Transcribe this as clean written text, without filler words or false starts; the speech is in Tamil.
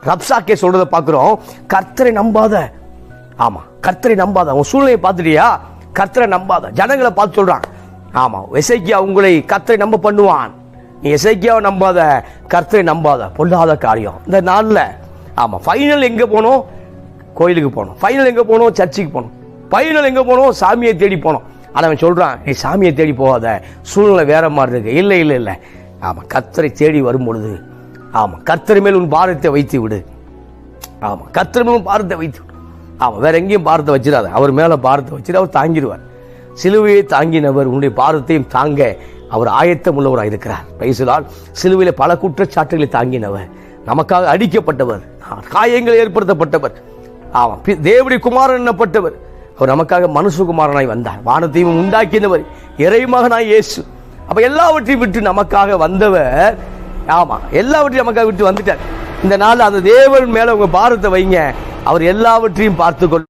ரப்சாக்கே சொல்றதை பார்க்கிறோம், கர்த்தரை நம்பாத. ஆமா, கர்த்தரை நம்பாத. உன் சூழ்நிலையை பார்த்துட்டியா? கர்த்தரை நம்பாத. ஜனங்களை பார்த்து சொல்றான், ஆமா, எசேக்கியா உங்களை கர்த்தரை நம்ப பண்ணுவான். நீ எசேக்கியாவை நம்பாத, கர்த்தரை நம்பாத. பொல்லாத காரியம் இந்த நாள்ல. ஆமா, ஃபைனல் எங்க போனோம்? கோயிலுக்கு போனோம். ஃபைனல் எங்க போனோம்? சர்ச்சுக்கு போனோம். ஃபைனல் எங்க போனோம்? சாமியை தேடி போனோம். ஆனால் அவன் சொல்றான், நீ சாமியை தேடி போகாத, சூழ்நிலை வேற மாதிரி இருக்கு. இல்லை இல்லை இல்லை, ஆமா, கர்த்தரை தேடி வரும் பொழுது, ஆமா, கர்த்தர் மேல் உன் பாரத்தை வைத்து விடு. ஆமா, கர்த்தர் மேல் பாரத்தை வைத்து விடு. ஆமா, வேற எங்கேயும் பாரத்தை வச்சிடாத, அவர் மேல பாரத்தை வச்சிட, அவர் தாங்கிடுவார். சிலுவையை தாங்கினவர் உன்னுடைய பாரத்தையும் தாங்க அவர் ஆயத்தம் உள்ளவராக இருக்கிறார். பைசலால் சிலுவையில பல குற்றச்சாட்டுகளை தாங்கினவர், நமக்காக அடிக்கப்பட்டவர், காயங்கள் ஏற்படுத்தப்பட்டவர். ஆமா, தேவனுடைய குமாரன் என்னப்பட்டவர். அவர் நமக்காக மனுஷகுமாரனாய் வந்தார். வானத்தையும் உண்டாக்கினவர், இறைமகனாய் இயேசு. அப்ப எல்லாவற்றையும் விட்டு நமக்காக வந்தவர். ஆமா, எல்லாவற்றையும் நமக்காக விட்டு வந்துட்டார். இந்த நாள் அந்த தேவன் மேல உங்க பாரத்தை வைங்க, அவர் எல்லாவற்றையும் பார்த்துக்கொள்.